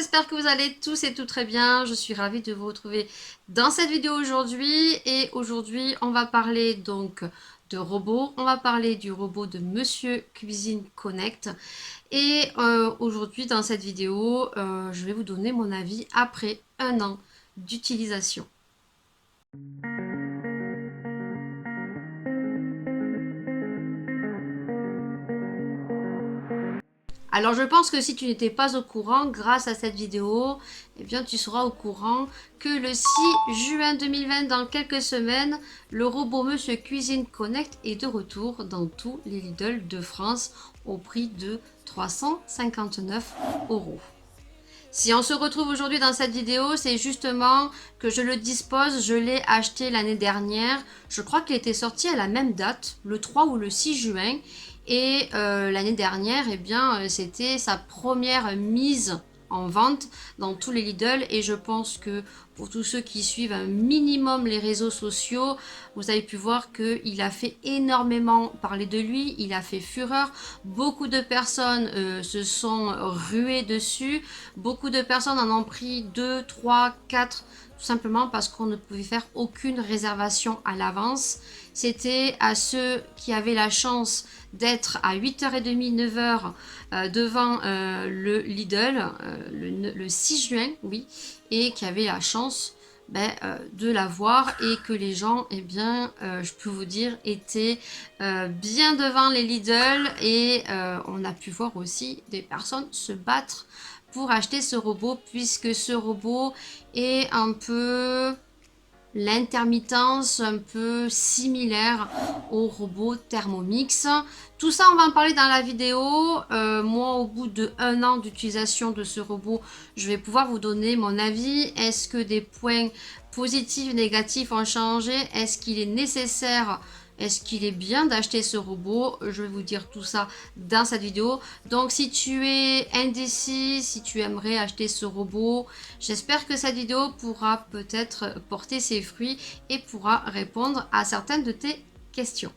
j'espère que vous allez tous et tout très bien. Je suis ravie de vous retrouver dans cette vidéo aujourd'hui. Et aujourd'hui, on va parler donc de robots. On va parler du robot de Monsieur Cuisine Connect. Et aujourd'hui, dans cette vidéo, je vais vous donner mon avis après un an d'utilisation. Alors je pense que si tu n'étais pas au courant, grâce à cette vidéo, eh bien tu seras au courant que le 6 juin 2020, dans quelques semaines, le robot Monsieur Cuisine Connect est de retour dans tous les Lidl de France au prix de 359 €. Si on se retrouve aujourd'hui dans cette vidéo, c'est justement que je le dispose, je l'ai acheté l'année dernière. Je crois qu'il était sorti à la même date, le 3 ou le 6 juin. Et l'année dernière, eh bien, c'était sa première mise en vente dans tous les Lidl. Et je pense que pour tous ceux qui suivent un minimum les réseaux sociaux, vous avez pu voir qu'il a fait énormément parler de lui, il a fait fureur. Beaucoup de personnes se sont ruées dessus, beaucoup de personnes en ont pris 2, 3, 4, tout simplement parce qu'on ne pouvait faire aucune réservation à l'avance. C'était à ceux qui avaient la chance d'être à 8h30, 9h devant le Lidl le 6 juin, oui, et qui avaient la chance de l'avoir, et que les gens, eh bien, je peux vous dire, étaient bien devant les Lidl, et on a pu voir aussi des personnes se battre pour acheter ce robot, puisque ce robot est un peu l'intermittence un peu similaire au robot Thermomix. Tout ça, on va en parler dans la vidéo. Moi, au bout de 1 an d'utilisation de ce robot, je vais pouvoir vous donner mon avis. Est-ce que des points positifs, négatifs ont changé? Est-ce qu'il est nécessaire? Est-ce qu'il est bien d'acheter ce robot? Je vais vous dire tout ça dans cette vidéo. Donc si tu es indécis, si tu aimerais acheter ce robot, j'espère que cette vidéo pourra peut-être porter ses fruits et pourra répondre à certaines de tes questions.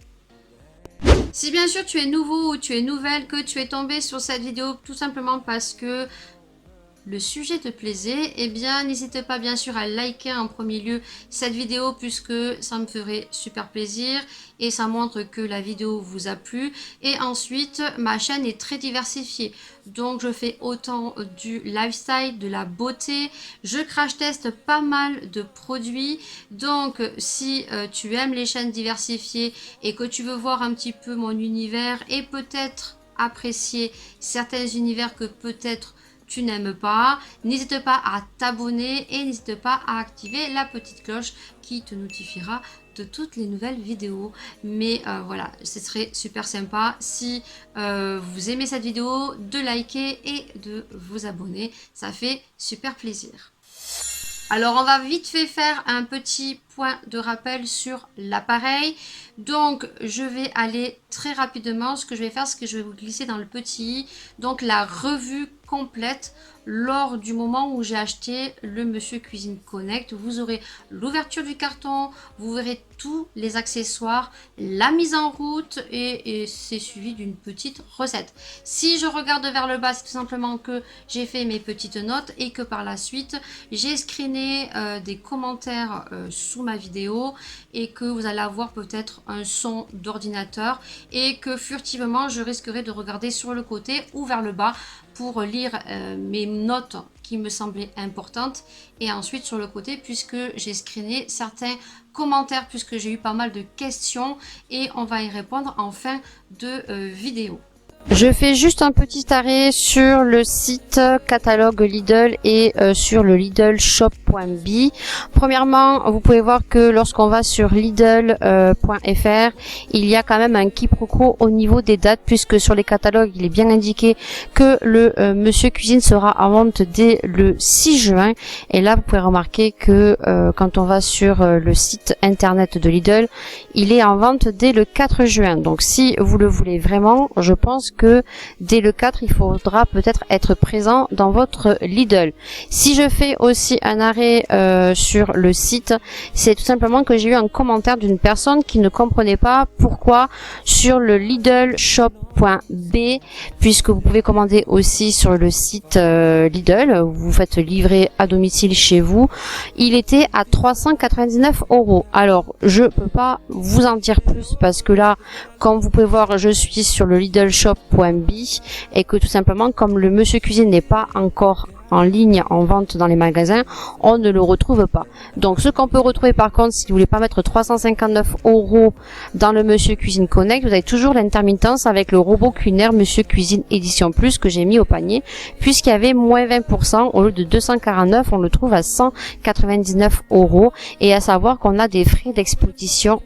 Si bien sûr tu es nouveau ou tu es nouvelle, que tu es tombé sur cette vidéo tout simplement parce que le sujet te plaisait, eh bien n'hésite pas bien sûr à liker en premier lieu cette vidéo, puisque ça me ferait super plaisir et ça montre que la vidéo vous a plu. Et ensuite, ma chaîne est très diversifiée, donc je fais autant du lifestyle, de la beauté, je crash teste pas mal de produits. Donc si tu aimes les chaînes diversifiées et que tu veux voir un petit peu mon univers et peut-être apprécier certains univers que peut-être tu n'aimes pas, n'hésite pas à t'abonner et n'hésite pas à activer la petite cloche qui te notifiera de toutes les nouvelles vidéos. Mais voilà, ce serait super sympa si vous aimez cette vidéo de liker et de vous abonner, ça fait super plaisir. Alors on va vite fait faire un petit point de rappel sur l'appareil. Donc je vais aller très rapidement. Ce que je vais faire, c'est que je vais vous glisser dans le petit i, donc la revue complète lors du moment où j'ai acheté le Monsieur Cuisine Connect. Vous aurez l'ouverture du carton, vous verrez tous les accessoires, la mise en route, et c'est suivi d'une petite recette. Si je regarde vers le bas, c'est tout simplement que j'ai fait mes petites notes et que par la suite j'ai screené des commentaires sous ma vidéo, et que vous allez avoir peut-être un son d'ordinateur et que furtivement je risquerai de regarder sur le côté ou vers le bas pour lire mes notes qui me semblaient importantes, et ensuite sur le côté, puisque j'ai screené certains commentaires, puisque j'ai eu pas mal de questions et on va y répondre en fin de vidéo. Je fais juste un petit arrêt sur le site catalogue Lidl et sur le lidlshop.be. Premièrement, vous pouvez voir que lorsqu'on va sur lidl.fr, il y a quand même un quiproquo au niveau des dates, puisque sur les catalogues, il est bien indiqué que le Monsieur Cuisine sera en vente dès le 6 juin. Et là, vous pouvez remarquer que quand on va sur le site internet de Lidl, il est en vente dès le 4 juin. Donc si vous le voulez vraiment, je pense que dès le 4, il faudra peut-être être présent dans votre Lidl. Si je fais aussi un arrêt montrer sur le site, c'est tout simplement que j'ai eu un commentaire d'une personne qui ne comprenait pas pourquoi sur le Lidl shop.b, puisque vous pouvez commander aussi sur le site Lidl, vous faites livrer à domicile chez vous, il était à 399 €. Alors je peux pas vous en dire plus parce que là, comme vous pouvez voir, je suis sur le Lidl shop.b et que tout simplement, comme le Monsieur Cuisine n'est pas encore en ligne en vente dans les magasins, on ne le retrouve pas. Donc ce qu'on peut retrouver par contre, si vous voulez pas mettre 359 € dans le Monsieur Cuisine Connect, vous avez toujours l'intermittence avec le robot culinaire Monsieur Cuisine Édition Plus que j'ai mis au panier, puisqu'il y avait moins 20%, au lieu de 249, on le trouve à 199 €, et à savoir qu'on a des frais d'expédition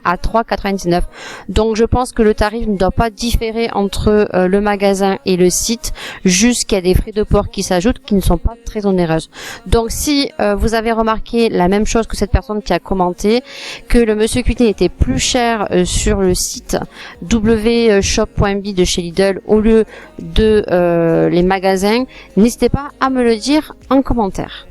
à 3,99 €. Donc je pense que le tarif ne doit pas différer entre le magasin et le site, juste qu'il y a des frais de port qui s'ajoutent qui ne sont pas très onéreuses. Donc si vous avez remarqué la même chose que cette personne qui a commenté, que le Monsieur Cuisine était plus cher sur le site wshop.b de chez Lidl au lieu de les magasins, n'hésitez pas à me le dire en commentaire.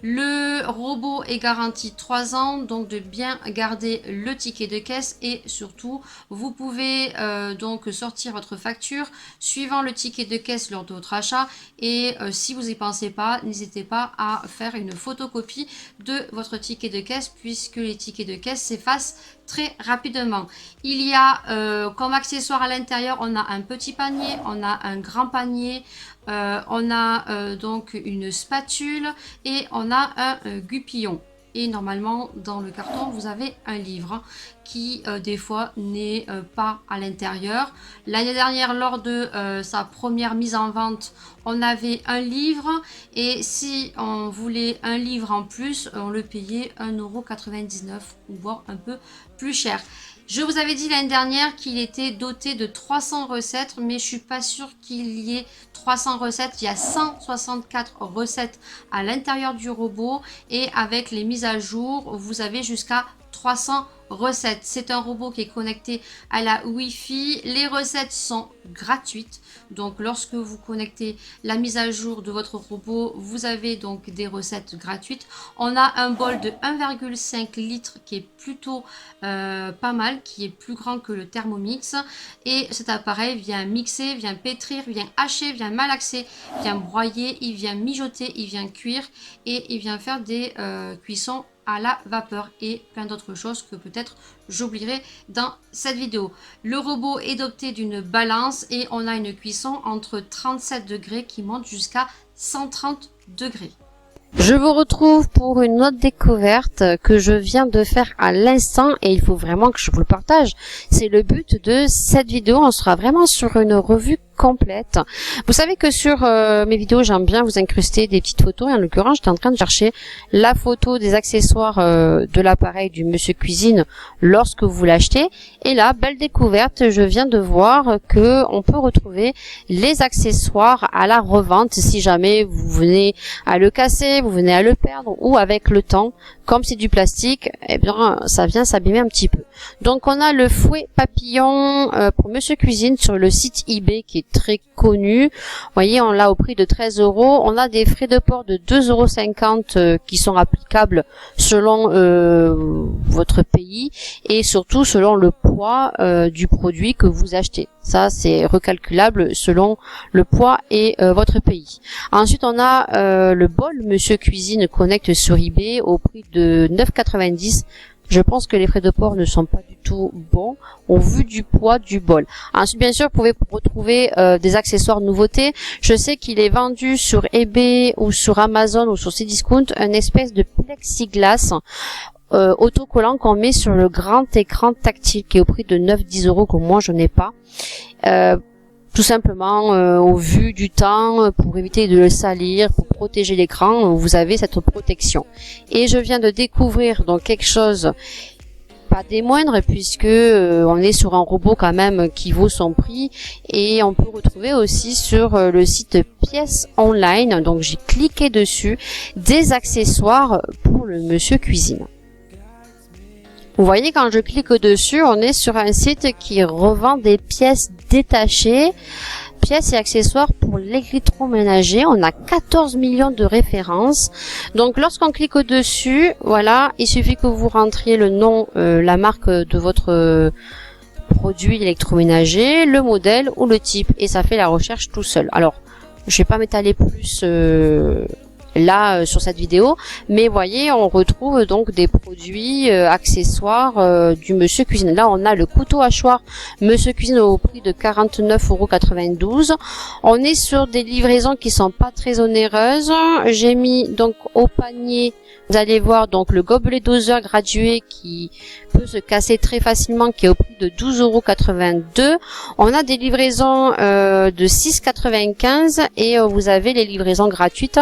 Le robot est garanti 3 ans, donc de bien garder le ticket de caisse, et surtout vous pouvez donc sortir votre facture suivant le ticket de caisse lors de votre achat, et si vous n'y pensez pas, n'hésitez pas à faire une photocopie de votre ticket de caisse, puisque les tickets de caisse s'effacent très rapidement. Il y a comme accessoire à l'intérieur, on a un petit panier, on a un grand panier, on a donc une spatule et on a un gupillon. Et normalement dans le carton vous avez un livre qui des fois n'est pas à l'intérieur. L'année dernière, lors de sa première mise en vente, on avait un livre, et si on voulait un livre en plus, on le payait 1,99 € ou voire un peu plus cher. Je vous avais dit l'année dernière qu'il était doté de 300 recettes, mais je suis pas sûre qu'il y ait 300 recettes. Il y a 164 recettes à l'intérieur du robot, et avec les mises à jour, vous avez jusqu'à 300 recettes. C'est un robot qui est connecté à la Wi-Fi. Les recettes sont gratuites. Donc lorsque vous connectez la mise à jour de votre robot, vous avez donc des recettes gratuites. On a un bol de 1,5 litres qui est plutôt pas mal, qui est plus grand que le Thermomix. Et cet appareil vient mixer, vient pétrir, vient hacher, vient malaxer, vient broyer, il vient mijoter, il vient cuire, et il vient faire des cuissons à la vapeur et plein d'autres choses que peut-être j'oublierai dans cette vidéo. Le robot est doté d'une balance et on a une cuisson entre 37 degrés qui monte jusqu'à 130 degrés. Je vous retrouve pour une autre découverte que je viens de faire à l'instant, et il faut vraiment que je vous le partage. C'est le but de cette vidéo. On sera vraiment sur une revue complète. Vous savez que sur mes vidéos, j'aime bien vous incruster des petites photos, et en l'occurrence, j'étais en train de chercher la photo des accessoires de l'appareil du Monsieur Cuisine lorsque vous l'achetez. Et là, belle découverte, je viens de voir que on peut retrouver les accessoires à la revente si jamais vous venez à le casser, vous venez à le perdre, ou avec le temps, comme c'est du plastique, eh bien ça vient s'abîmer un petit peu. Donc on a le fouet papillon pour Monsieur Cuisine sur le site eBay qui est très connu. Vous voyez, on l'a au prix de 13 €. On a des frais de port de 2,50 € qui sont applicables selon votre pays, et surtout selon le poids du produit que vous achetez. Ça, c'est recalculable selon le poids et votre pays. Ensuite, on a le bol Monsieur Cuisine Connect sur eBay au prix de 9,90 €. Je pense que les frais de port ne sont pas du tout bons au vu du poids du bol. Ensuite, bien sûr, vous pouvez retrouver des accessoires nouveautés. Je sais qu'il est vendu sur eBay ou sur Amazon ou sur Cdiscount, une espèce de plexiglas autocollant qu'on met sur le grand écran tactile qui est au prix de 9-10 € que moi je n'ai pas. Tout simplement au vu du temps, pour éviter de le salir, pour protéger l'écran, vous avez cette protection. Et je viens de découvrir donc quelque chose pas des moindres, puisque on est sur un robot quand même qui vaut son prix, et on peut retrouver aussi sur le site Pièces Online, donc j'ai cliqué dessus, des accessoires pour le Monsieur Cuisine. Vous voyez, quand je clique dessus, on est sur un site qui revend des pièces détachées. pièces et accessoires pour l'électroménager. On a 14 millions de références. Donc lorsqu'on clique au-dessus, voilà, il suffit que vous rentriez le nom, la marque de votre produit électroménager, le modèle ou le type, et ça fait la recherche tout seul. Alors, je vais pas m'étaler plus là sur cette vidéo, mais voyez, on retrouve donc des produits accessoires du Monsieur Cuisine. Là, on a le couteau hachoir Monsieur Cuisine au prix de 49,92 €. On est sur des livraisons qui sont pas très onéreuses. J'ai mis donc au panier, vous allez voir, donc le gobelet doseur gradué qui peut se casser très facilement, qui est au prix de 12,82 €. On a des livraisons de 6,95 € et vous avez les livraisons gratuites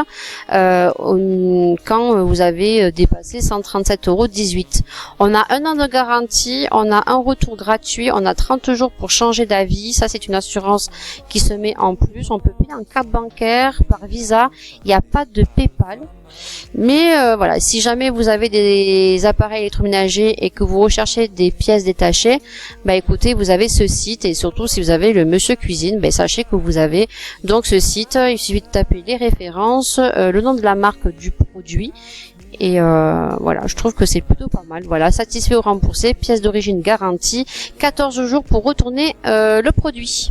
quand vous avez dépassé 137,18 €. On a un an de garantie, on a un retour gratuit, on a 30 jours pour changer d'avis. Ça, c'est une assurance qui se met en plus. On peut payer en carte bancaire, par Visa. Il n'y a pas de PayPal. Mais voilà, si jamais vous avez des appareils électroménagers et que vous recherchez des pièces détachées, bah écoutez, vous avez ce site, et surtout si vous avez le Monsieur Cuisine, bah, sachez que vous avez donc ce site. Il suffit de taper les références, le nom de la marque du produit. Et voilà, je trouve que c'est plutôt pas mal. Voilà, satisfait ou remboursé, pièce d'origine garantie, 14 jours pour retourner le produit.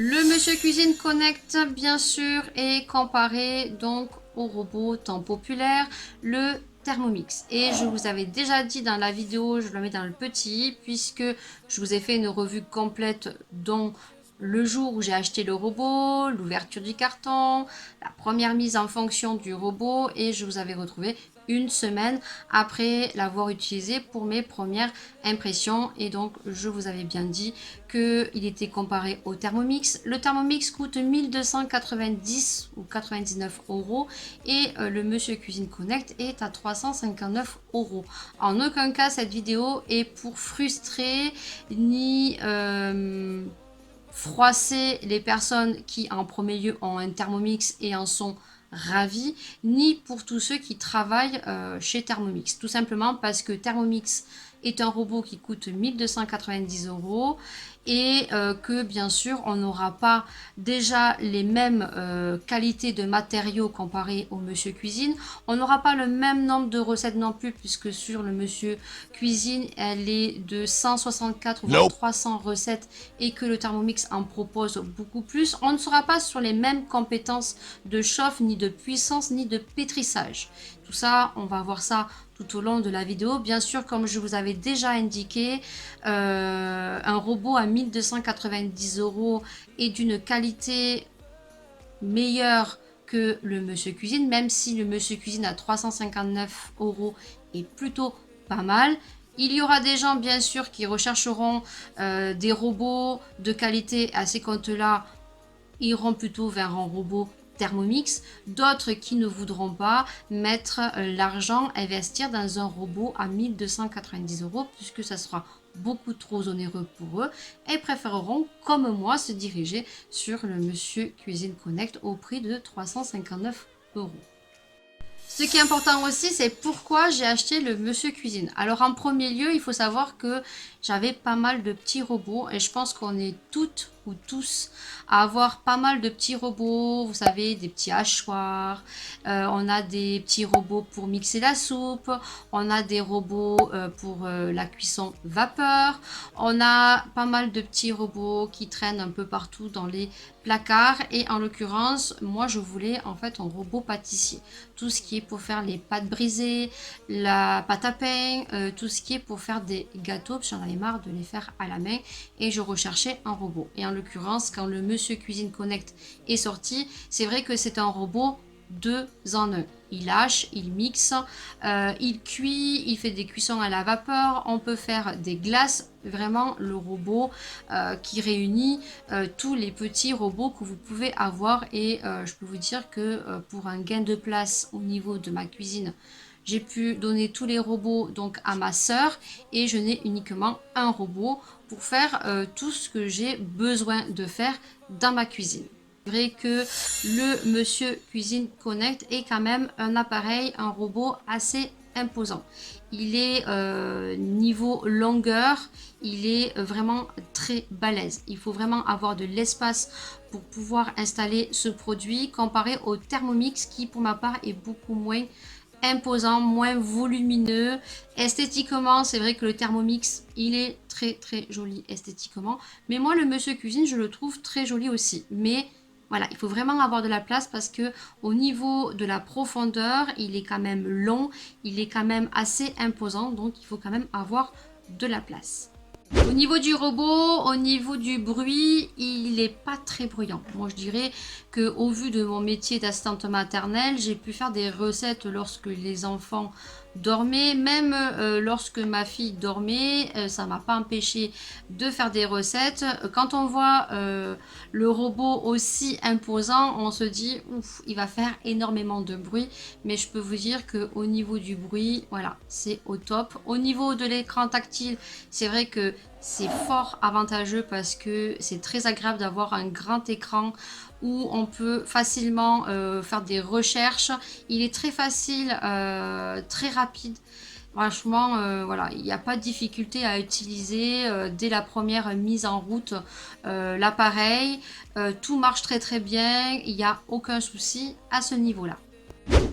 Le Monsieur Cuisine Connect, bien sûr, est comparé donc au robot tant populaire, le Thermomix. Et je vous avais déjà dit dans la vidéo, je le mets dans le petit, puisque je vous ai fait une revue complète dont le jour où j'ai acheté le robot, l'ouverture du carton, la première mise en fonction du robot, et je vous avais retrouvé une semaine après l'avoir utilisé pour mes premières impressions. Et donc je vous avais bien dit qu'il était comparé au Thermomix. Le Thermomix coûte 1290 ou 99 € et le Monsieur Cuisine Connect est à 359 €. En aucun cas cette vidéo est pour frustrer ni froisser les personnes qui en premier lieu ont un Thermomix et en sont ravis, ni pour tous ceux qui travaillent chez Thermomix. Tout simplement parce que Thermomix est un robot qui coûte 1290 € et que bien sûr on n'aura pas déjà les mêmes qualités de matériaux comparés au Monsieur Cuisine. On n'aura pas le même nombre de recettes non plus, puisque sur le Monsieur Cuisine elle est de 164 ou 300 recettes et que le Thermomix en propose beaucoup plus. On ne sera pas sur les mêmes compétences de chauffe, ni de puissance, ni de pétrissage. Tout ça, on va voir ça tout au long de la vidéo. Bien sûr, comme je vous avais déjà indiqué, un robot à 1290 € est d'une qualité meilleure que le Monsieur Cuisine, même si le Monsieur Cuisine à 359 € est plutôt pas mal. Il y aura des gens bien sûr qui rechercheront des robots de qualité. À ces comptes-là, iront plutôt vers un robot Thermomix, d'autres qui ne voudront pas mettre l'argent, investir dans un robot à 1290 € puisque ça sera beaucoup trop onéreux pour eux et préféreront, comme moi, se diriger sur le Monsieur Cuisine Connect au prix de 359 €. Ce qui est important aussi, c'est pourquoi j'ai acheté le Monsieur Cuisine. Alors en premier lieu, il faut savoir que j'avais pas mal de petits robots et je pense qu'on est toutes ou tous à avoir pas mal de petits robots, vous savez, des petits hachoirs, on a des petits robots pour mixer la soupe, on a des robots pour la cuisson vapeur, on a pas mal de petits robots qui traînent un peu partout dans les placards et en l'occurrence, moi je voulais en fait un robot pâtissier. Tout ce qui est pour faire les pâtes brisées, la pâte à pain, tout ce qui est pour faire des gâteaux, parce que j'en avais marre de les faire à la main et je recherchais un robot. Et en l'occurrence, quand le Monsieur Cuisine Connect est sorti, c'est vrai que c'est un robot 2 en 1. Il hache, il mixe, il cuit, il fait des cuissons à la vapeur, on peut faire des glaces. Vraiment le robot qui réunit tous les petits robots que vous pouvez avoir et je peux vous dire que pour un gain de place au niveau de ma cuisine, j'ai pu donner tous les robots donc à ma sœur et je n'ai uniquement un robot pour faire tout ce que j'ai besoin de faire dans ma cuisine. C'est vrai que le Monsieur Cuisine Connect est quand même un appareil, un robot assez imposant. Il est niveau longueur, il est vraiment très balèze. Il faut vraiment avoir de l'espace pour pouvoir installer ce produit comparé au Thermomix qui pour ma part est beaucoup moins imposant, moins volumineux. Esthétiquement, c'est vrai que le Thermomix, il est très très joli esthétiquement. Mais moi, le Monsieur Cuisine, je le trouve très joli aussi. Mais voilà, il faut vraiment avoir de la place parce que au niveau de la profondeur, il est quand même long, il est quand même assez imposant. Donc, il faut quand même avoir de la place. Au niveau du robot, au niveau du bruit, il n'est pas très bruyant. Moi, je dirais que au vu de mon métier d'assistante maternelle, j'ai pu faire des recettes lorsque les enfants dormaient, même lorsque ma fille dormait, ça m'a pas empêché de faire des recettes. Quand on voit le robot aussi imposant, on se dit ouf, il va faire énormément de bruit. Mais je peux vous dire que au niveau du bruit, voilà, c'est au top. Au niveau de l'écran tactile, c'est vrai que c'est fort avantageux parce que c'est très agréable d'avoir un grand écran où on peut facilement faire des recherches. Il est très facile, très rapide. Franchement, voilà, il n'y a pas de difficulté à utiliser dès la première mise en route l'appareil. Tout marche très très bien, il n'y a aucun souci à ce niveau-là.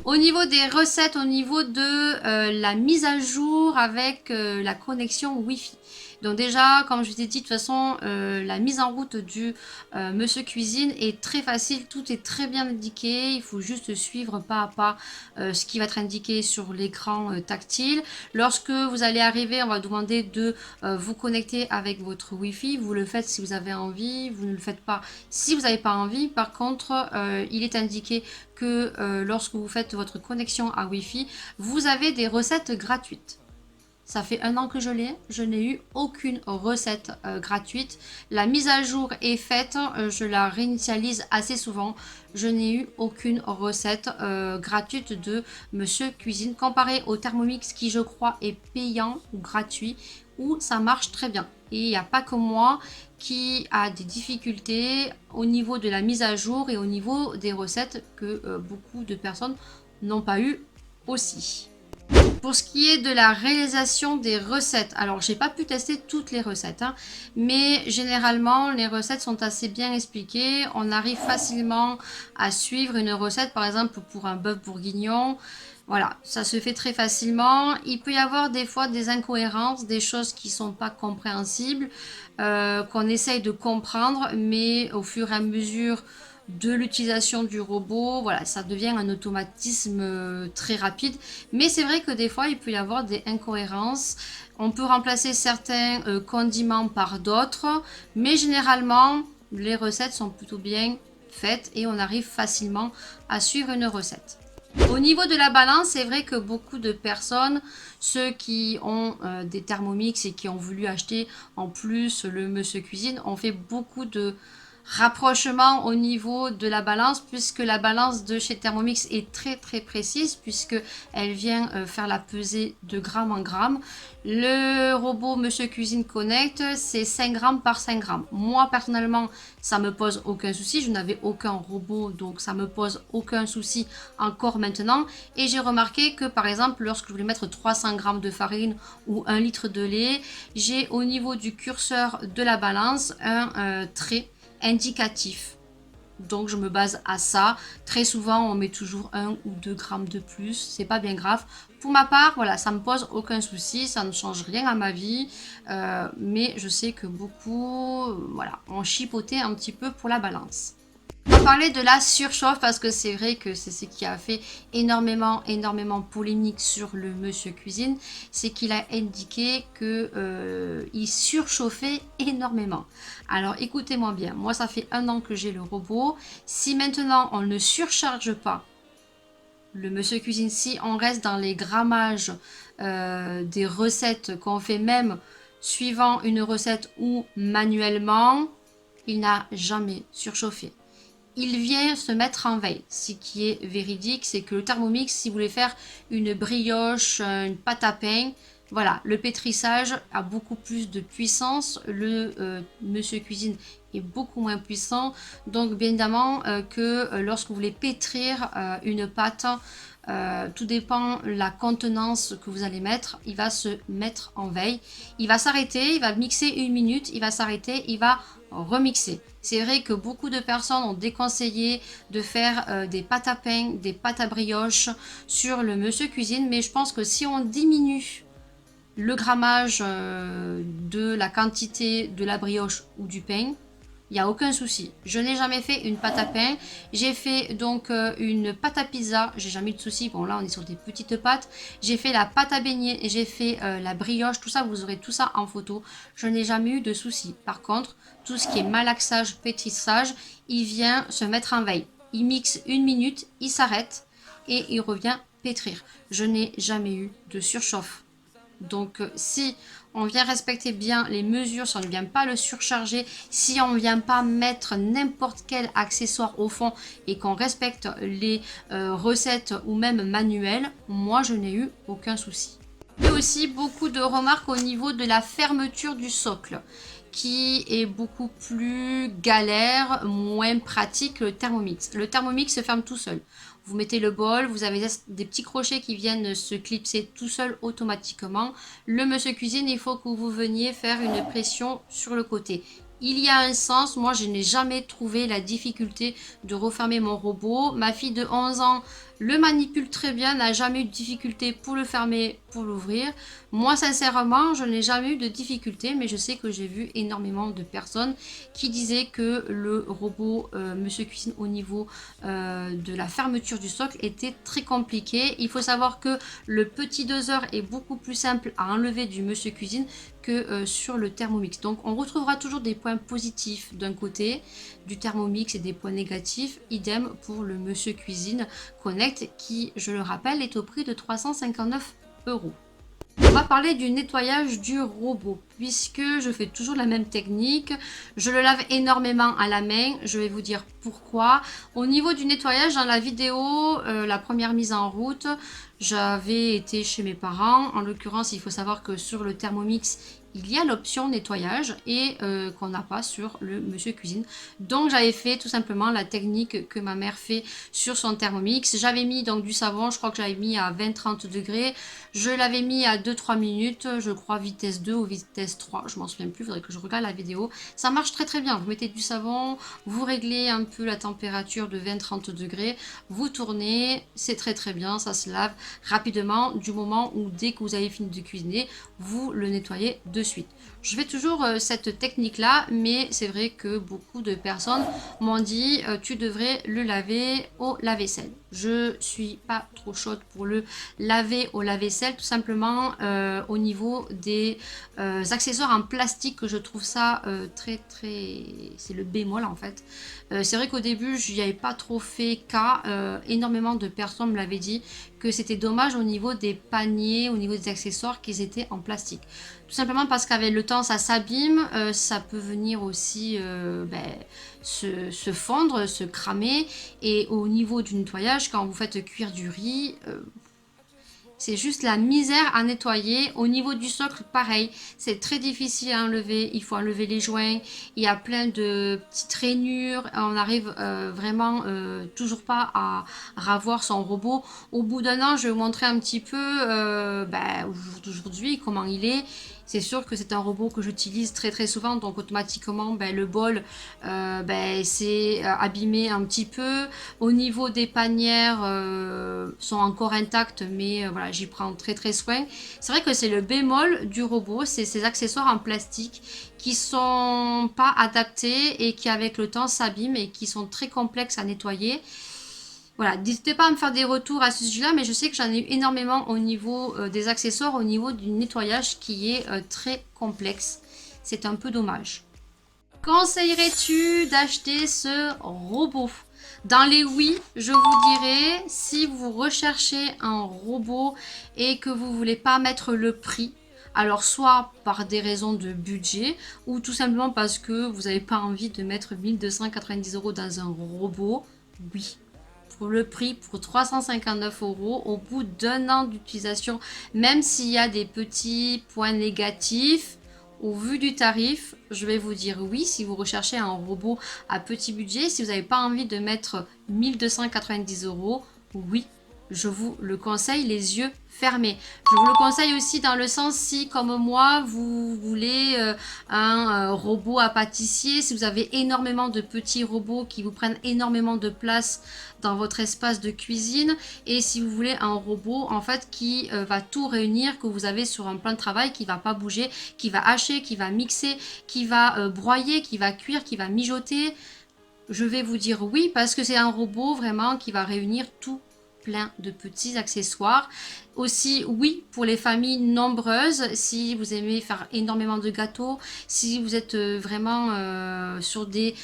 Au niveau des recettes, au niveau de la mise à jour avec la connexion Wi-Fi. Donc déjà, comme je vous ai dit, de toute façon, la mise en route du Monsieur Cuisine est très facile. Tout est très bien indiqué. Il faut juste suivre pas à pas ce qui va être indiqué sur l'écran tactile. Lorsque vous allez arriver, on va demander de vous connecter avec votre Wi-Fi. Vous le faites si vous avez envie. Vous ne le faites pas si vous n'avez pas envie. Par contre, il est indiqué que lorsque vous faites votre connexion à Wi-Fi, vous avez des recettes gratuites. Ça fait 1 an que je n'ai eu aucune recette gratuite. La mise à jour est faite, je la réinitialise assez souvent. Je n'ai eu aucune recette gratuite de Monsieur Cuisine comparé au Thermomix qui je crois est payant ou gratuit où ça marche très bien. Et il n'y a pas que moi qui a des difficultés au niveau de la mise à jour et au niveau des recettes que beaucoup de personnes n'ont pas eu aussi. Pour ce qui est de la réalisation des recettes, alors j'ai pas pu tester toutes les recettes, hein, mais généralement les recettes sont assez bien expliquées. On arrive facilement à suivre une recette, par exemple pour un bœuf bourguignon. Voilà, ça se fait très facilement. Il peut y avoir des fois des incohérences, des choses qui sont pas compréhensibles, qu'on essaye de comprendre, mais au fur et à mesure de l'utilisation du robot, voilà, ça devient un automatisme très rapide. Mais c'est vrai que des fois, il peut y avoir des incohérences. On peut remplacer certains condiments par d'autres, mais généralement, les recettes sont plutôt bien faites et on arrive facilement à suivre une recette. Au niveau de la balance, c'est vrai que beaucoup de personnes, ceux qui ont des Thermomix et qui ont voulu acheter en plus le Monsieur Cuisine, ont fait beaucoup de rapprochement au niveau de la balance puisque la balance de chez Thermomix est très très précise puisque elle vient faire la pesée de gramme en gramme. Le robot Monsieur Cuisine Connect, c'est 5 grammes par 5 grammes. Moi personnellement, ça me pose aucun souci. Je n'avais aucun robot, donc ça me pose aucun souci encore maintenant. Et j'ai remarqué que par exemple, lorsque je voulais mettre 300 grammes de farine ou 1 litre de lait, j'ai au niveau du curseur de la balance un trait indicatif. Donc je me base à ça. Très souvent on met toujours 1 ou 2 grammes de plus. C'est pas bien grave. Pour ma part, voilà, ça me pose aucun souci. Ça ne change rien à ma vie. Mais je sais que beaucoup voilà, ont chipoté un petit peu pour la balance. On va parler de la surchauffe parce que c'est vrai que c'est ce qui a fait énormément polémique sur le Monsieur Cuisine, c'est qu'il a indiqué que il surchauffait énormément. Alors écoutez-moi bien, moi ça fait 1 an que j'ai le robot. Si maintenant on ne surcharge pas le Monsieur Cuisine, si on reste dans les grammages des recettes qu'on fait même suivant une recette ou manuellement, il n'a jamais surchauffé. Il vient se mettre en veille. Ce qui est véridique, c'est que le Thermomix, si vous voulez faire une brioche, une pâte à pain, voilà, le pétrissage a beaucoup plus de puissance. Le Monsieur Cuisine est beaucoup moins puissant. Donc, bien évidemment, que lorsque vous voulez pétrir une pâte, tout dépend la contenance que vous allez mettre, il va se mettre en veille. Il va s'arrêter, il va mixer 1 minute, il va s'arrêter, il va remixer. C'est vrai que beaucoup de personnes ont déconseillé de faire des pâtes à pain, des pâtes à brioche sur le Monsieur Cuisine, mais je pense que si on diminue le grammage de la quantité de la brioche ou du pain, il n'y a aucun souci. Je n'ai jamais fait une pâte à pain. J'ai fait donc une pâte à pizza. J'ai jamais eu de souci. Bon, là, on est sur des petites pâtes. J'ai fait la pâte à beignets. J'ai fait la brioche. Tout ça, vous aurez tout ça en photo. Je n'ai jamais eu de souci. Par contre, tout ce qui est malaxage, pétrissage, il vient se mettre en veille. Il mixe 1 minute, il s'arrête et il revient pétrir. Je n'ai jamais eu de surchauffe. Donc si on vient respecter bien les mesures, si on ne vient pas le surcharger, si on ne vient pas mettre n'importe quel accessoire au fond et qu'on respecte les recettes ou même manuels, moi je n'ai eu aucun souci. Et aussi beaucoup de remarques au niveau de la fermeture du socle, qui est beaucoup plus galère, moins pratique que le Thermomix. Le Thermomix se ferme tout seul. Vous mettez le bol, vous avez des petits crochets qui viennent se clipser tout seul automatiquement. Le Monsieur Cuisine, il faut que vous veniez faire une pression sur le côté. Il y a un sens, moi je n'ai jamais trouvé la difficulté de refermer mon robot. Ma fille de 11 ans le manipule très bien, n'a jamais eu de difficulté pour le fermer, pour l'ouvrir. Moi sincèrement, je n'ai jamais eu de difficulté, mais je sais que j'ai vu énormément de personnes qui disaient que le robot Monsieur Cuisine au niveau de la fermeture du socle était très compliqué. Il faut savoir que le petit doseur est beaucoup plus simple à enlever du Monsieur Cuisine que sur le Thermomix. Donc on retrouvera toujours des points positifs d'un côté du Thermomix et des points négatifs. Idem pour le Monsieur Cuisine Connect qui, je le rappelle, est au prix de 359 €. On va parler du nettoyage du robot, puisque je fais toujours la même technique. Je le lave énormément à la main, je vais vous dire pourquoi. Au niveau du nettoyage, dans la vidéo, la première mise en route, j'avais été chez mes parents. En l'occurrence, il faut savoir que sur le Thermomix, il y a l'option nettoyage et qu'on n'a pas sur le Monsieur Cuisine. Donc j'avais fait tout simplement la technique que ma mère fait sur son Thermomix. J'avais mis donc du savon, je crois que j'avais mis à 20-30 degrés. Je l'avais mis à 2-3 minutes, je crois vitesse 2 ou vitesse 3, je m'en souviens plus, il faudrait que je regarde la vidéo. Ça marche très très bien, vous mettez du savon, vous réglez un peu la température de 20-30 degrés, vous tournez, c'est très très bien, ça se lave rapidement du moment où dès que vous avez fini de cuisiner, vous le nettoyez de suite. Je fais toujours cette technique là, mais c'est vrai que beaucoup de personnes m'ont dit tu devrais le laver au lave-vaisselle. Je suis pas trop chaude pour le laver au lave-vaisselle, tout simplement au niveau des accessoires en plastique, que je trouve ça très c'est le bémol en fait. C'est vrai qu'au début je n'y avais pas trop fait cas, énormément de personnes me l'avaient dit que c'était dommage au niveau des paniers, au niveau des accessoires qu'ils étaient en plastique. Tout simplement parce qu'avec le temps ça s'abîme, ça peut venir aussi se fondre, se cramer. Et au niveau du nettoyage, quand vous faites cuire du riz, c'est juste la misère à nettoyer. Au niveau du socle, pareil, c'est très difficile à enlever. Il faut enlever les joints. Il y a plein de petites rainures. On n'arrive vraiment toujours pas à ravoir son robot. Au bout d'un an, je vais vous montrer un petit peu aujourd'hui comment il est. C'est sûr que c'est un robot que j'utilise très très souvent, donc automatiquement le bol c'est abîmé un petit peu. Au niveau des panières sont encore intactes, mais voilà, j'y prends très très soin. C'est vrai que c'est le bémol du robot, c'est ces accessoires en plastique qui sont pas adaptés et qui avec le temps s'abîment et qui sont très complexes à nettoyer. Voilà, n'hésitez pas à me faire des retours à ce sujet-là, mais je sais que j'en ai eu énormément au niveau des accessoires, au niveau du nettoyage qui est très complexe. C'est un peu dommage. Conseillerais-tu d'acheter ce robot? Dans les oui, je vous dirais, si vous recherchez un robot et que vous ne voulez pas mettre le prix, alors soit par des raisons de budget ou tout simplement parce que vous n'avez pas envie de mettre 1290 € dans un robot, oui. Pour le prix, pour 359 € au bout d'un an d'utilisation, même s'il y a des petits points négatifs, au vu du tarif, je vais vous dire oui si vous recherchez un robot à petit budget. Si vous n'avez pas envie de mettre 1290 €, oui, je vous le conseille les yeux fermés. Je vous le conseille aussi dans le sens si, comme moi, vous voulez un robot à pâtissier, si vous avez énormément de petits robots qui vous prennent énormément de place dans votre espace de cuisine, et si vous voulez un robot en fait qui va tout réunir, que vous avez sur un plan de travail, qui va pas bouger, qui va hacher, qui va mixer, qui va broyer, qui va cuire, qui va mijoter, je vais vous dire oui, parce que c'est un robot vraiment qui va réunir tout plein de petits accessoires. Aussi, oui, pour les familles nombreuses, si vous aimez faire énormément de gâteaux, si vous êtes vraiment sur des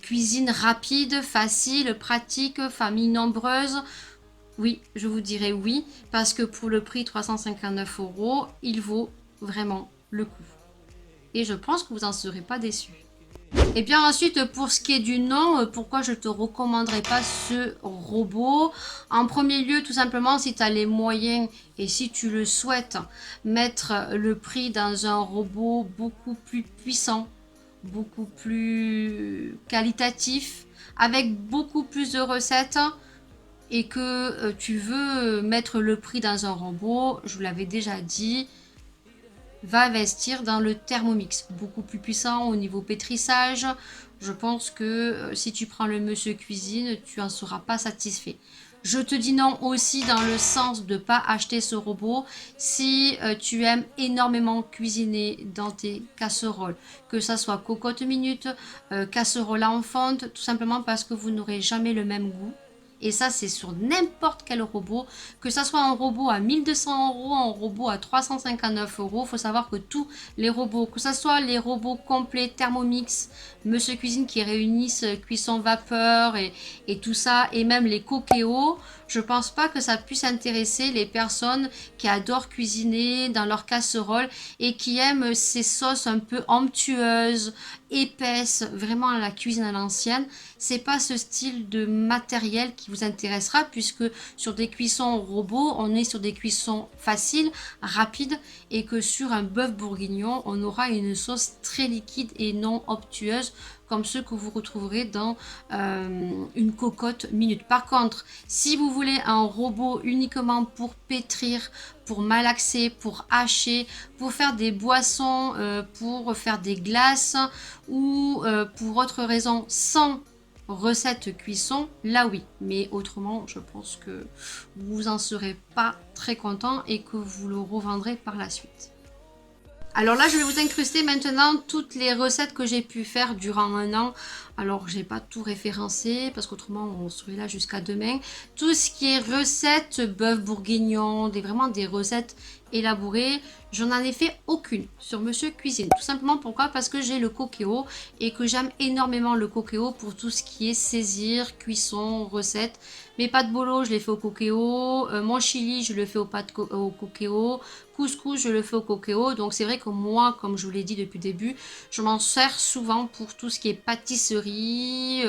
cuisines rapides, faciles, pratiques, familles nombreuses, oui, je vous dirais oui, parce que pour le prix 359 €, il vaut vraiment le coup. Et je pense que vous n'en serez pas déçus. Et bien ensuite, pour ce qui est du nom, pourquoi je te recommanderais pas ce robot? En premier lieu, tout simplement, si tu as les moyens et si tu le souhaites, mettre le prix dans un robot beaucoup plus puissant, beaucoup plus qualitatif, avec beaucoup plus de recettes, et que tu veux mettre le prix dans un robot, je vous l'avais déjà dit, va investir dans le Thermomix, beaucoup plus puissant au niveau pétrissage. Je pense que si tu prends le Monsieur Cuisine, tu n'en seras pas satisfait. Je te dis non aussi dans le sens de ne pas acheter ce robot si tu aimes énormément cuisiner dans tes casseroles, que ça soit cocotte minute, casserole en fonte, tout simplement parce que vous n'aurez jamais le même goût. Et ça, c'est sur n'importe quel robot, que ça soit un robot à 1200 €, un robot à 359 €. Il faut savoir que tous les robots, que ce soit les robots complets Thermomix, Monsieur Cuisine qui réunissent cuisson vapeur et tout ça, et même les Cookéo, je pense pas que ça puisse intéresser les personnes qui adorent cuisiner dans leur casserole et qui aiment ces sauces un peu onctueuses, épaisses, vraiment à la cuisine à l'ancienne. C'est pas ce style de matériel qui vous intéressera, puisque sur des cuissons robots, on est sur des cuissons faciles, rapides, et que sur un bœuf bourguignon, on aura une sauce très liquide et non onctueuse comme ceux que vous retrouverez dans une cocotte minute. Par contre, si vous voulez un robot uniquement pour pétrir, pour malaxer, pour hacher, pour faire des boissons, pour faire des glaces ou pour autre raison sans recette cuisson, là oui, mais autrement je pense que vous en serez pas très content et que vous le revendrez par la suite. Alors là, je vais vous incruster maintenant toutes les recettes que j'ai pu faire durant un an. Alors, j'ai pas tout référencé parce qu'autrement, on serait là jusqu'à demain. Tout ce qui est recettes, bœuf bourguignon, vraiment des recettes élaborées, j'en ai fait aucune sur Monsieur Cuisine. Tout simplement pourquoi? Parce que j'ai le Cookéo et que j'aime énormément le Cookéo pour tout ce qui est saisir, cuisson, recettes. Mes pâtes bolo, je les fais au Cookéo. Mon chili, je le fais au Cookéo. Couscous, je le fais au Cookéo. Donc c'est vrai que moi, comme je vous l'ai dit depuis le début, je m'en sers souvent pour tout ce qui est pâtisserie,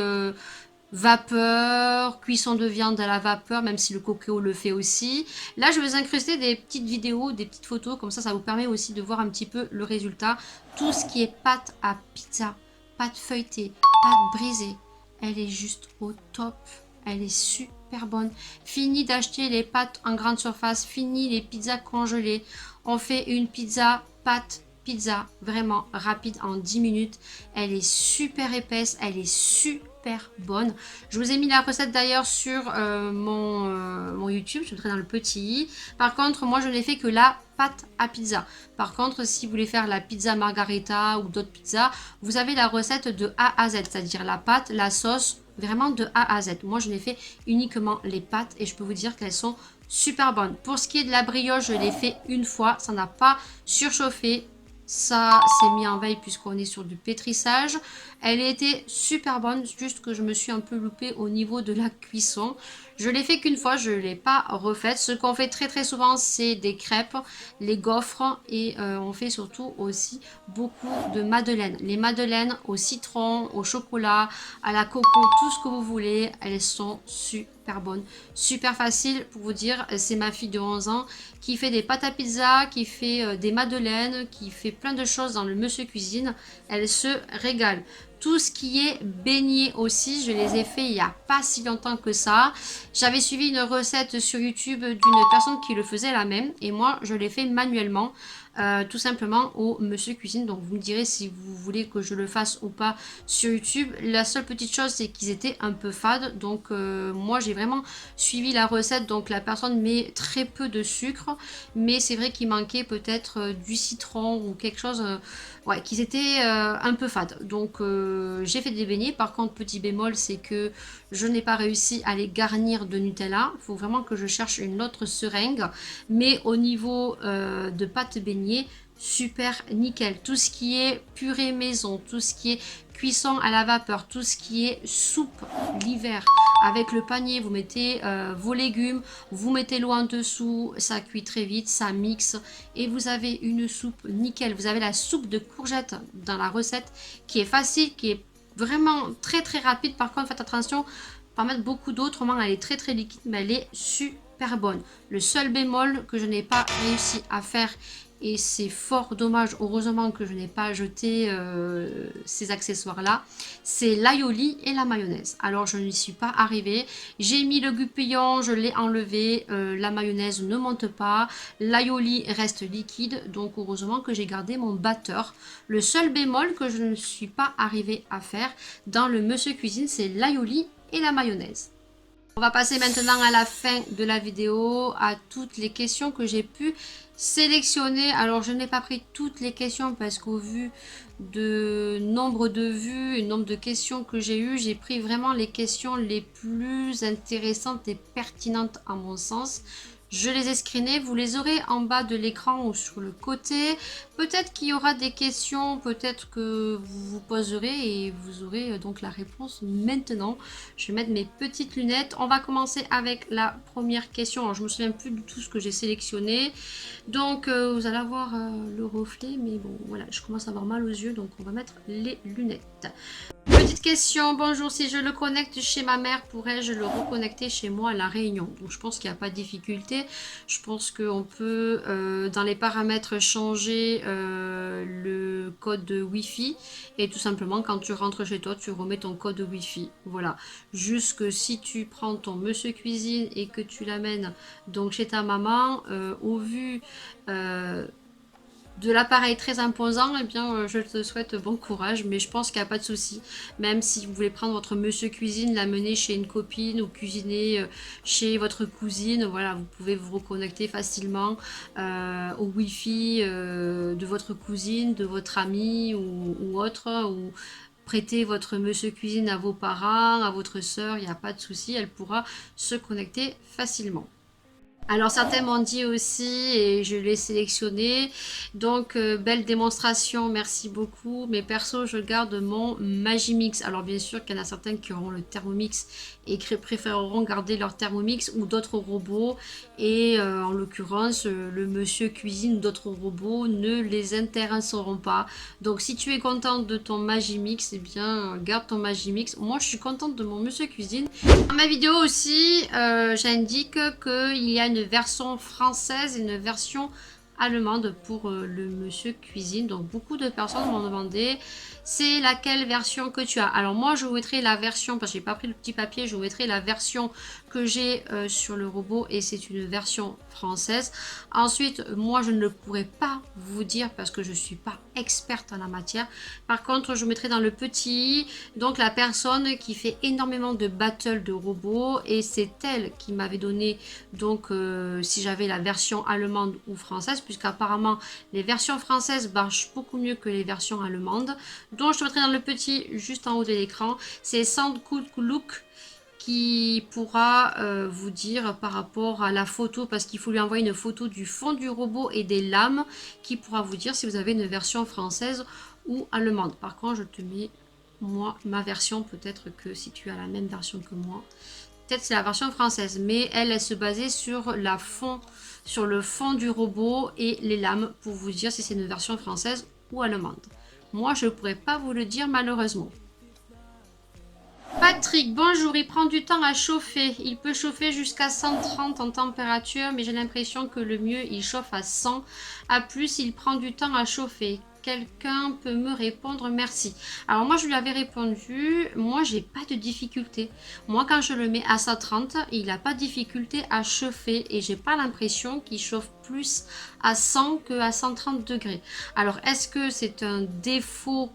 vapeur, cuisson de viande à la vapeur, même si le Cookéo le fait aussi. Là, je vais vous incruster des petites vidéos, des petites photos, comme ça vous permet aussi de voir un petit peu le résultat. Tout ce qui est pâte à pizza, pâte feuilletée, pâte brisée, elle est juste au top. Elle est super bonne. Fini d'acheter les pâtes en grande surface, fini les pizzas congelées. On fait une pizza, pâte, pizza, vraiment rapide en 10 minutes. Elle est super épaisse, elle est super bonne. Je vous ai mis la recette d'ailleurs sur mon YouTube, je mettrai dans le petit i. Par contre, moi je n'ai fait que la pâte à pizza. Par contre, si vous voulez faire la pizza margarita ou d'autres pizzas, vous avez la recette de A à Z, c'est-à-dire la pâte, la sauce, vraiment de A à Z. Moi, je n'ai fait uniquement les pâtes et je peux vous dire qu'elles sont super bonnes. Pour ce qui est de la brioche, je l'ai fait une fois. Ça n'a pas surchauffé. Ça s'est mis en veille puisqu'on est sur du pétrissage. Elle était super bonne, juste que je me suis un peu loupée au niveau de la cuisson. Je l'ai fait qu'une fois, je ne l'ai pas refaite. Ce qu'on fait très très souvent, c'est des crêpes, les gaufres et on fait surtout aussi beaucoup de madeleines. Les madeleines au citron, au chocolat, à la coco, tout ce que vous voulez, elles sont super bonnes, super faciles. Pour vous dire, c'est ma fille de 11 ans qui fait des pâtes à pizza, qui fait des madeleines, qui fait plein de choses dans le Monsieur Cuisine. Elle se régale. Tout ce qui est beignets aussi, je les ai fait il n'y a pas si longtemps que ça. J'avais suivi une recette sur YouTube d'une personne qui le faisait la même et moi je l'ai fait manuellement. Tout simplement au Monsieur Cuisine. Donc vous me direz si vous voulez que je le fasse ou pas sur YouTube. La seule petite chose c'est qu'ils étaient un peu fades. Donc moi j'ai vraiment suivi la recette. Donc la personne met très peu de sucre. Mais c'est vrai qu'il manquait peut-être du citron ou quelque chose. Ouais, qu'ils étaient un peu fades. Donc j'ai fait des beignets. Par contre petit bémol c'est que je n'ai pas réussi à les garnir de Nutella. Il faut vraiment que je cherche une autre seringue. Mais au niveau de pâte beignets, super nickel. Tout ce qui est purée maison, tout ce qui est cuisson à la vapeur, tout ce qui est soupe l'hiver. Avec le panier, vous mettez vos légumes, vous mettez l'eau en dessous, ça cuit très vite, ça mixe et vous avez une soupe nickel. Vous avez la soupe de courgettes dans la recette qui est facile, qui est vraiment très très rapide. Par contre, faites attention, pas mettre beaucoup d'eau, autrement elle est très très liquide, mais elle est super bonne. Le seul bémol que je n'ai pas réussi à faire, et c'est fort dommage, heureusement que je n'ai pas jeté ces accessoires-là, c'est l'aioli et la mayonnaise. Alors je n'y suis pas arrivée, j'ai mis le goupillon, je l'ai enlevé, la mayonnaise ne monte pas, l'aioli reste liquide, donc heureusement que j'ai gardé mon batteur. Le seul bémol que je ne suis pas arrivée à faire dans le Monsieur Cuisine, c'est l'aioli et la mayonnaise. On va passer maintenant à la fin de la vidéo, à toutes les questions que j'ai pu sélectionner. Alors je n'ai pas pris toutes les questions parce qu'au vu de nombre de vues et nombre de questions que j'ai eues, j'ai pris vraiment les questions les plus intéressantes et pertinentes à mon sens. Je les ai screenées, vous les aurez en bas de l'écran ou sur le côté. Peut-être qu'il y aura des questions, peut-être que vous vous poserez et vous aurez donc la réponse maintenant. Je vais mettre mes petites lunettes. On va commencer avec la première question. Alors, je ne me souviens plus du tout ce que j'ai sélectionné. Donc vous allez avoir le reflet, mais bon voilà, je commence à avoir mal aux yeux, donc on va mettre les lunettes. Petite question, bonjour, si je le connecte chez ma mère, pourrais-je le reconnecter chez moi à La Réunion? Donc je pense qu'il n'y a pas de difficulté. Je pense qu'on peut dans les paramètres changer le code Wi-Fi et tout simplement quand tu rentres chez toi tu remets ton code Wi-Fi. Voilà, juste que si tu prends ton Monsieur Cuisine et que tu l'amènes donc chez ta maman, au vu de l'appareil très imposant, eh bien je te souhaite bon courage, mais je pense qu'il n'y a pas de souci. Même si vous voulez prendre votre Monsieur Cuisine, l'amener chez une copine ou cuisiner chez votre cousine, voilà, vous pouvez vous reconnecter facilement au Wi-Fi de votre cousine, de votre ami ou autre, ou prêter votre Monsieur Cuisine à vos parents, à votre soeur, il n'y a pas de souci, elle pourra se connecter facilement. Alors certains m'ont dit aussi, et je l'ai sélectionné, donc belle démonstration, merci beaucoup, mais perso je garde mon Magimix. Alors bien sûr qu'il y en a certains qui auront le Thermomix et qui préféreront garder leur Thermomix ou d'autres robots, et en l'occurrence le Monsieur Cuisine ou d'autres robots ne les intéresseront pas. Donc si tu es contente de ton Magimix, eh bien garde ton Magimix. Moi je suis contente de mon Monsieur Cuisine. Dans ma vidéo aussi j'indique qu'il y a une version française et une version allemande pour le Monsieur Cuisine. Donc beaucoup de personnes m'ont demandé c'est laquelle version que tu as. Alors moi je vous mettrai la version, parce que j'ai pas pris le petit papier, je vous mettrai la version que j'ai sur le robot et c'est une version française. Ensuite moi je ne le pourrai pas vous dire parce que je suis pas experte en la matière. Par contre je vous mettrai dans le petit donc la personne qui fait énormément de battle de robots et c'est elle qui m'avait donné donc si j'avais la version allemande ou française, puisqu'apparemment les versions françaises marchent beaucoup mieux que les versions allemandes. Donc je te mettrai dans le petit juste en haut de l'écran, c'est Soundcook qui pourra vous dire par rapport à la photo, parce qu'il faut lui envoyer une photo du fond du robot et des lames, qui pourra vous dire si vous avez une version française ou allemande. Par contre je te mets moi ma version, peut-être que si tu as la même version que moi, peut-être c'est la version française, mais elle se basait sur le fond du robot et les lames pour vous dire si c'est une version française ou allemande. Moi, je ne pourrais pas vous le dire malheureusement. Patrick, bonjour, il prend du temps à chauffer. Il peut chauffer jusqu'à 130 en température, mais j'ai l'impression que le mieux, il chauffe à 100. À plus, il prend du temps à chauffer. quelqu'un peut me répondre, merci. Alors moi je lui avais répondu, moi j'ai pas de difficulté. Moi quand je le mets à 130, il n'a pas de difficulté à chauffer et j'ai pas l'impression qu'il chauffe plus à 100 que à 130 degrés. Alors est-ce que c'est un défaut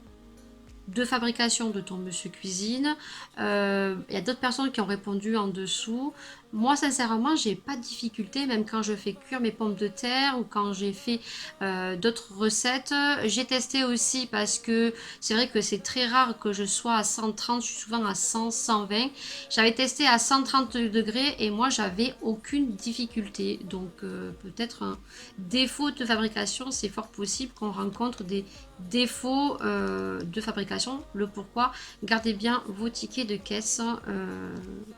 de fabrication de ton monsieur cuisine? Il y a d'autres personnes qui ont répondu en dessous. Moi sincèrement j'ai pas de difficulté, même quand je fais cuire mes pommes de terre ou quand j'ai fait d'autres recettes. J'ai testé aussi parce que c'est vrai que c'est très rare que je sois à 130, je suis souvent à 100, 120. J'avais testé à 130 degrés et moi j'avais aucune difficulté. Donc peut-être un défaut de fabrication, c'est fort possible qu'on rencontre des défauts de fabrication. Le pourquoi, gardez bien vos tickets de caisse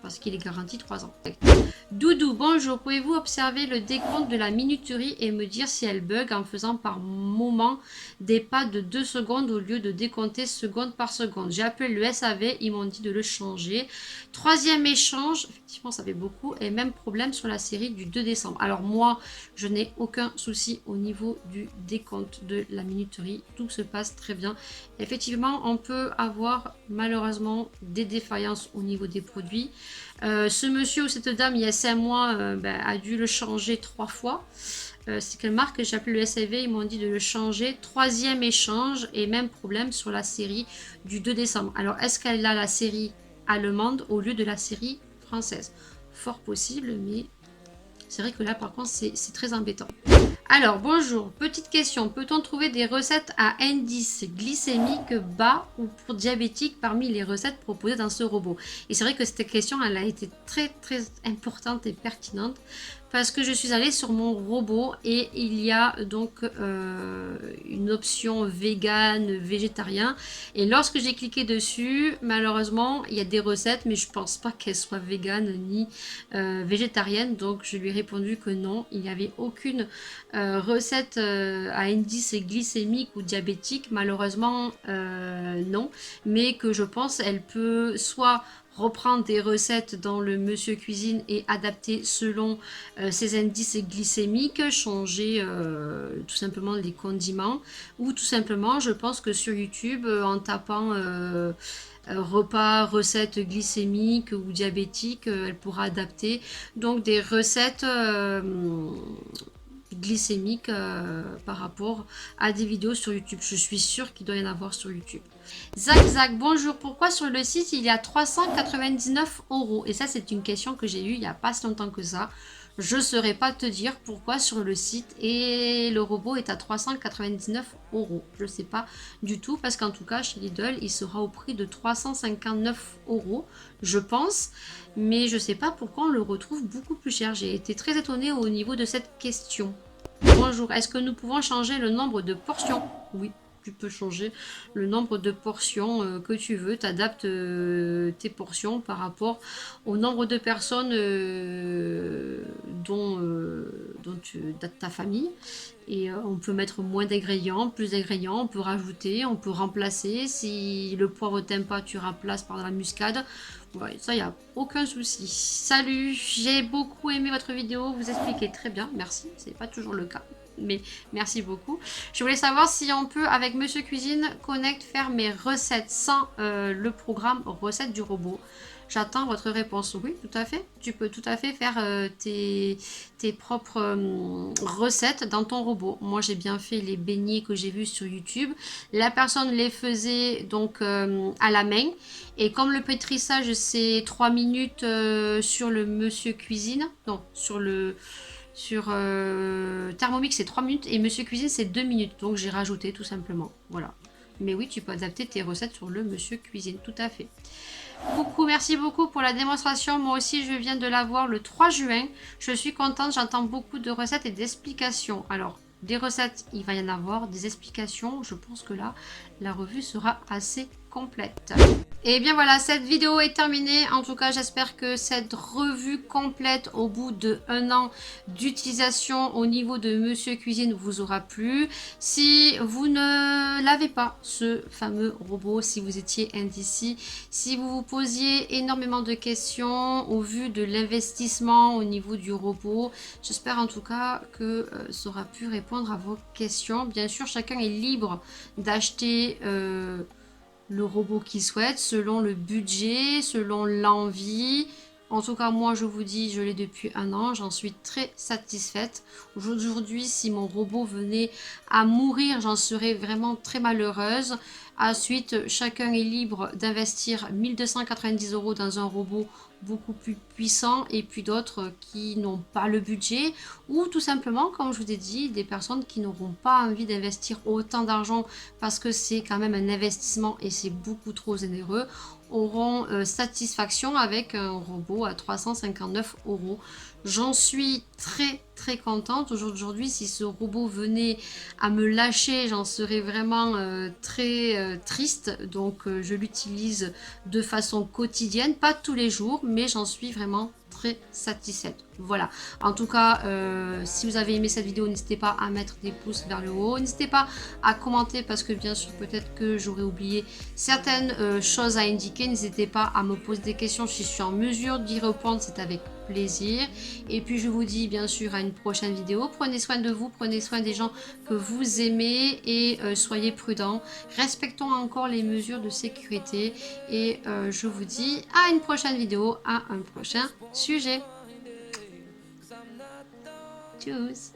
parce qu'il est garanti 3 ans. Doudou, bonjour, pouvez-vous observer le décompte de la minuterie et me dire si elle bug en faisant par moment des pas de 2 secondes au lieu de décompter seconde par seconde? J'ai appelé le SAV, ils m'ont dit de le changer. Troisième échange, effectivement ça fait beaucoup, et même problème sur la série du 2 décembre. Alors moi, je n'ai aucun souci au niveau du décompte de la minuterie, tout se passe très bien. Effectivement, on peut avoir malheureusement des défaillances au niveau des produits. Ce monsieur ou cette dame, il y a 5 mois, a dû le changer 3 fois. C'est quelle marque? J'ai appelé le SAV, ils m'ont dit de le changer. Troisième échange et même problème sur la série du 2 décembre. Alors, est-ce qu'elle a la série allemande au lieu de la série française? Fort possible, mais c'est vrai que là, par contre, c'est très embêtant. Alors, bonjour, petite question, peut-on trouver des recettes à indice glycémique bas ou pour diabétique parmi les recettes proposées dans ce robot? Et c'est vrai que cette question, elle a été très importante et pertinente parce que je suis allée sur mon robot et il y a donc une option vegan, végétarien. Et lorsque j'ai cliqué dessus, malheureusement, il y a des recettes, mais je pense pas qu'elles soient véganes ni végétariennes. Donc je lui ai répondu que non, il n'y avait aucune recette à indice glycémique ou diabétique. Malheureusement, non. Mais que je pense, elle peut soit reprendre des recettes dans le Monsieur Cuisine et adapter selon ses indices glycémiques, changer tout simplement les condiments, ou tout simplement, je pense que sur YouTube, en tapant repas, recettes glycémiques ou diabétiques, elle pourra adapter donc des recettes glycémique par rapport à des vidéos sur YouTube. Je suis sûre qu'il doit y en avoir sur YouTube. Zach, bonjour. Pourquoi sur le site il y a 399 €? Et ça, c'est une question que j'ai eue il n'y a pas si longtemps que ça. Je ne saurais pas te dire pourquoi sur le site et le robot est à 399 €. Je ne sais pas du tout parce qu'en tout cas chez Lidl il sera au prix de 359 €, je pense. Mais je ne sais pas pourquoi on le retrouve beaucoup plus cher. J'ai été très étonnée au niveau de cette question. Bonjour, est-ce que nous pouvons changer le nombre de portions? Oui, tu peux changer le nombre de portions que tu veux. Tu adaptes tes portions par rapport au nombre de personnes dont ta famille. Et on peut mettre moins d'ingrédients, plus d'ingrédients, on peut rajouter, on peut remplacer. Si le poivre t'aime pas, tu remplaces par de la muscade. Ouais, ça, il n'y a aucun souci. Salut, j'ai beaucoup aimé votre vidéo, vous expliquez très bien, merci. C'est pas toujours le cas, mais merci beaucoup. Je voulais savoir si on peut, avec Monsieur Cuisine Connect, faire mes recettes sans le programme recette du robot. J'attends votre réponse. Oui, tout à fait. Tu peux tout à fait faire tes propres recettes dans ton robot. Moi, j'ai bien fait les beignets que j'ai vus sur YouTube. La personne les faisait donc à la main. Et comme le pétrissage, c'est 3 minutes sur le Monsieur Cuisine. Non, sur Thermomix, c'est 3 minutes. Et Monsieur Cuisine, c'est 2 minutes. Donc, j'ai rajouté tout simplement. Voilà. Mais oui, tu peux adapter tes recettes sur le Monsieur Cuisine. Tout à fait. Coucou, merci beaucoup pour la démonstration. Moi aussi, je viens de la voir le 3 juin. Je suis contente, j'entends beaucoup de recettes et d'explications. Alors, des recettes, il va y en avoir. Des explications, je pense que là, la revue sera assez complète. Et bien voilà, cette vidéo est terminée. En tout cas, j'espère que cette revue complète au bout de 1 an d'utilisation au niveau de Monsieur Cuisine vous aura plu. Si vous ne l'avez pas, ce fameux robot, si vous étiez indécis, si vous vous posiez énormément de questions au vu de l'investissement au niveau du robot, j'espère en tout cas que ça aura pu répondre à vos questions. Bien sûr, chacun est libre d'acheter le robot qu'il souhaite, selon le budget, selon l'envie. En tout cas, moi, je vous dis, je l'ai depuis 1 an, j'en suis très satisfaite. Aujourd'hui, si mon robot venait à mourir, j'en serais vraiment très malheureuse. Ensuite, chacun est libre d'investir 1 290 € dans un robot beaucoup plus puissant et puis d'autres qui n'ont pas le budget ou tout simplement, comme je vous ai dit, des personnes qui n'auront pas envie d'investir autant d'argent parce que c'est quand même un investissement et c'est beaucoup trop onéreux, auront satisfaction avec un robot à 359 €. J'en suis très contente. Aujourd'hui, si ce robot venait à me lâcher, j'en serais vraiment très triste. Donc je l'utilise de façon quotidienne, pas tous les jours, mais j'en suis vraiment très satisfaite. Voilà, en tout cas, si vous avez aimé cette vidéo, n'hésitez pas à mettre des pouces vers le haut, n'hésitez pas à commenter parce que bien sûr peut-être que j'aurais oublié certaines choses à indiquer. N'hésitez pas à me poser des questions, si je suis en mesure d'y répondre, c'est avec plaisir. Et puis je vous dis bien sûr à une prochaine vidéo. Prenez soin de vous, prenez soin des gens que vous aimez et soyez prudents. Respectons encore les mesures de sécurité et je vous dis à une prochaine vidéo, à un prochain sujet. Tschüss.